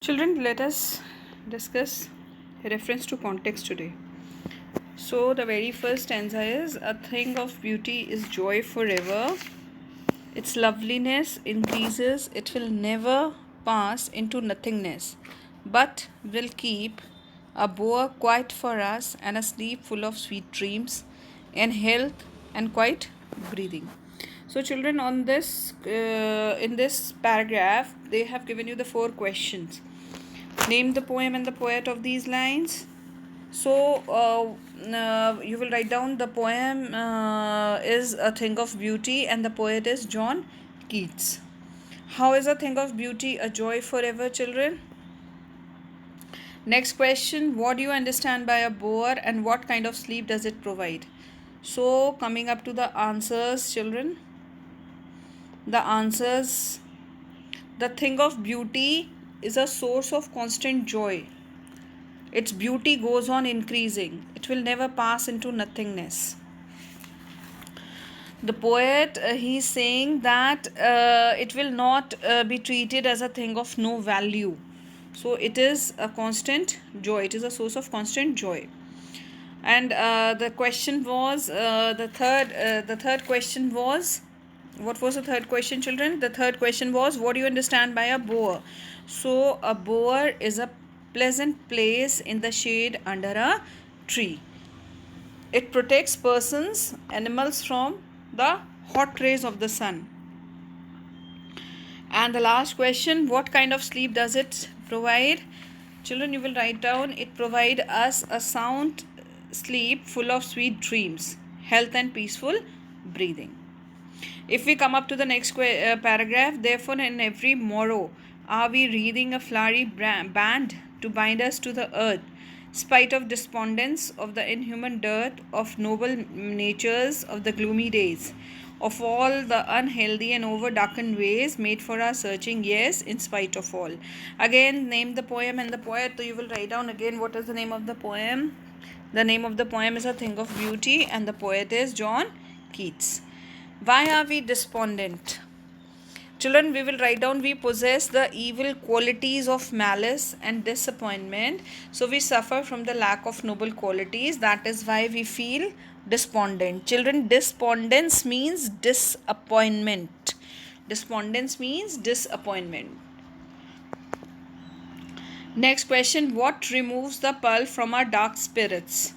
Children, let us discuss reference to context today. So, the very first stanza is: a thing of beauty is joy forever. Its loveliness increases, it will never pass into nothingness, but will keep a bower quiet for us and a sleep full of sweet dreams, and health and quiet breathing. So, children, on this in this paragraph, they have given you the four questions. Name the poem and the poet of these lines. So, you will write down the poem is A Thing of Beauty and the poet is John Keats. How is a thing of beauty a joy forever, children? Next question: what do you understand by a bower and what kind of sleep does it provide? So, coming up to the answers, children. The answers: the thing of beauty is a source of constant joy. Its beauty goes on increasing. It will never pass into nothingness. The poet, he's saying that it will not be treated as a thing of no value. So it is a constant joy. It is a source of constant joy. And the question was the third question was, what was the third question, children? The third question was, what do you understand by a bower? So a bower is a pleasant place in the shade under a tree. It protects persons, animals from the hot rays of the sun. And the last question, what kind of sleep does it provide? Children, you will write down, it provide us a sound sleep full of sweet dreams, health and peaceful breathing. If we come up to the next paragraph, therefore in every morrow are we wreathing a flowery band to bind us to the earth, spite of despondence, of the inhuman dirt, of noble natures, of the gloomy days, of all the unhealthy and over-darkened ways made for our searching, yes, in spite of all. Again, name the poem and the poet. So you will write down again what is the name of the poem. The name of the poem is A Thing of Beauty and the poet is John Keats. Why are we despondent? Children, we will write down, we possess the evil qualities of malice and disappointment. So we suffer from the lack of noble qualities. That is why we feel despondent. Children, despondence means disappointment. Despondence means disappointment. Next question, what removes the pearl from our dark spirits?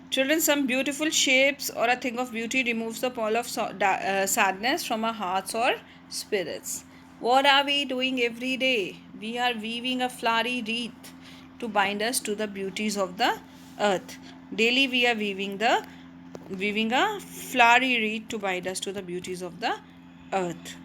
Children, some beautiful shapes or a thing of beauty removes the pall of sadness from our hearts or spirits. What are we doing every day? We are weaving a flowery wreath to bind us to the beauties of the earth. Daily we are weaving a flowery wreath to bind us to the beauties of the earth.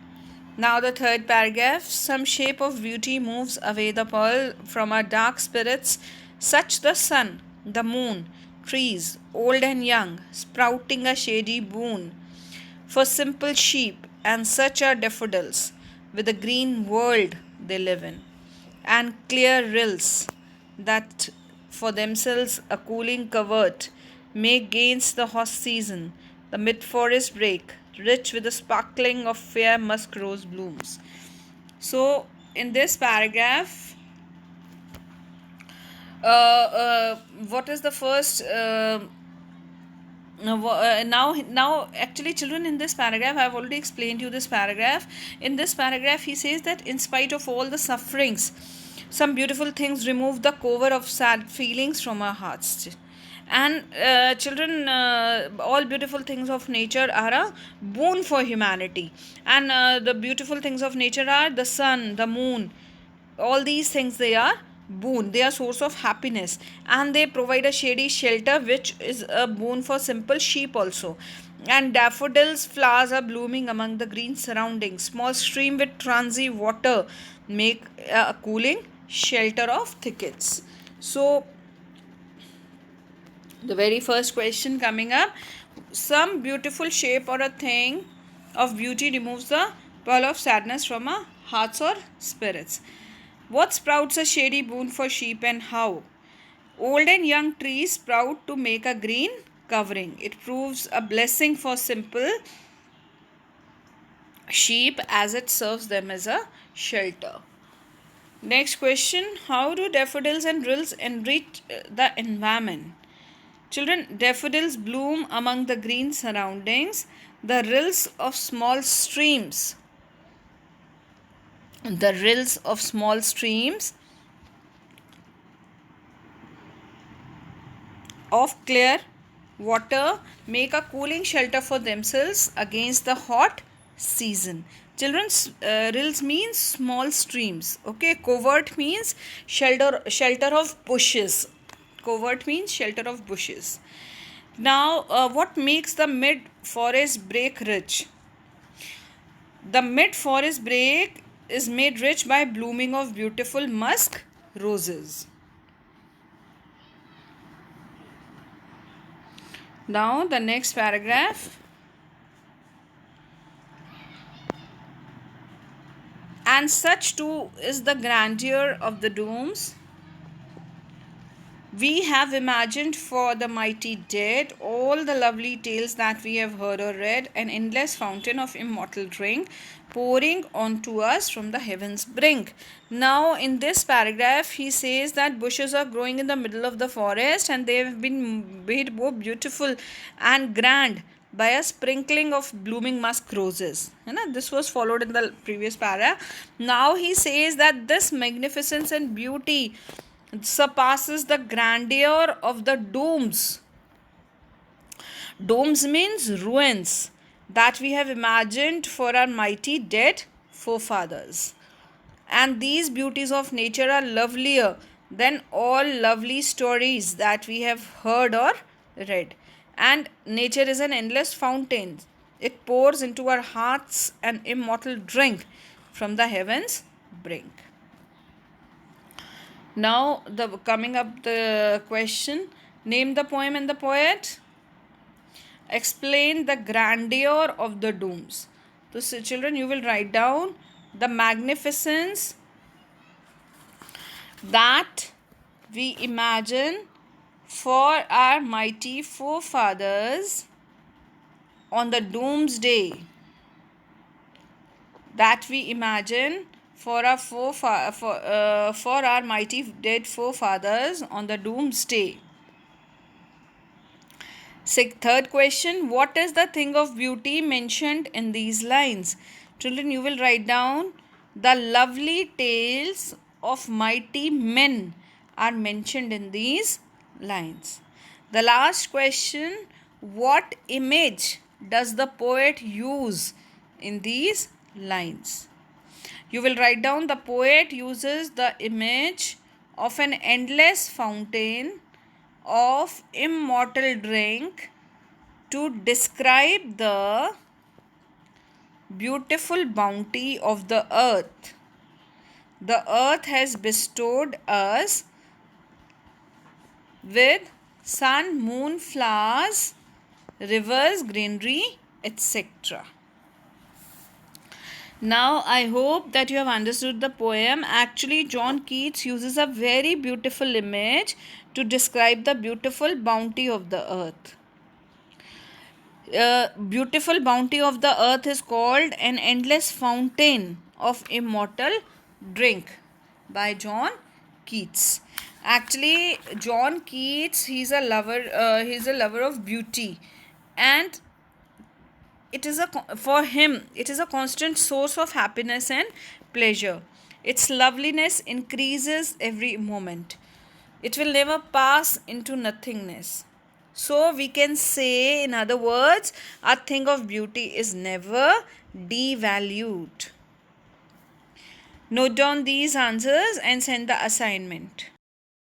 Now the third paragraph, some shape of beauty moves away the pearl from our dark spirits, such the sun, the moon, trees, old and young, sprouting a shady boon. For simple sheep and such are daffodils, with a green world they live in, and clear rills that for themselves a cooling covert make gainst the hot season, the mid-forest brake, rich with the sparkling of fair musk rose blooms. So, in this paragraph, what is the first? Now actually, children, in this paragraph I have already explained you this paragraph. In this paragraph he says that in spite of all the sufferings, some beautiful things remove the cover of sad feelings from our hearts. And children, all beautiful things of nature are a boon for humanity, and the beautiful things of nature are the sun, the moon, all these things, they are boon, they are source of happiness, and they provide a shady shelter which is a boon for simple sheep also. And daffodils flowers are blooming among the green surroundings, small stream with transy water make a cooling shelter of thickets. So the very first question coming up, some beautiful shape or a thing of beauty removes the pearl of sadness from our hearts or spirits. What sprouts a shady boon for sheep and how? Old and young trees sprout to make a green covering. It proves a blessing for simple sheep as it serves them as a shelter. Next question, how do daffodils and rills enrich the environment? Children, daffodils bloom among the green surroundings. The rills of small streams. The rills of small streams of clear water make a cooling shelter for themselves against the hot season. Children's rills means small streams. Okay, covert means shelter of bushes. Covert means shelter of bushes. Now, what makes the mid forest break rich? The mid forest break is made rich by blooming of beautiful musk roses. Now, the next paragraph. And such too is the grandeur of the dooms we have imagined for the mighty dead, all the lovely tales that we have heard or read, an endless fountain of immortal drink pouring onto us from the heavens brink. Now, in this paragraph, he says that bushes are growing in the middle of the forest and they have been made more beautiful and grand by a sprinkling of blooming musk roses. This was followed in the previous para. Now he says that this magnificence and beauty surpasses the grandeur of the domes. Domes means ruins that we have imagined for our mighty dead forefathers. And these beauties of nature are lovelier than all lovely stories that we have heard or read. And nature is an endless fountain. It pours into our hearts an immortal drink from the heavens brink. Now, coming up the question, name the poem and the poet. Explain the grandeur of the dooms. So, children, you will write down the magnificence that we imagine for our mighty forefathers on the doomsday. That we imagine for our mighty dead forefathers on the doomsday. Third question, what is the thing of beauty mentioned in these lines? Children, you will write down the lovely tales of mighty men are mentioned in these lines. The last question, what image does the poet use in these lines? You will write down the poet uses the image of an endless fountain of immortal drink to describe the beautiful bounty of the earth. The earth has bestowed us with sun, moon, flowers, rivers, greenery, etc. Now, I hope that you have understood the poem. Actually, John Keats uses a very beautiful image to describe the beautiful bounty of the earth. Beautiful bounty of the earth is called an endless fountain of immortal drink by John Keats. Actually, John Keats, he's a lover of beauty, and for him it is a constant source of happiness and pleasure. Its loveliness increases every moment. It will never pass into nothingness. So we can say, in other words, a thing of beauty is never devalued. Note down these answers and send the assignment.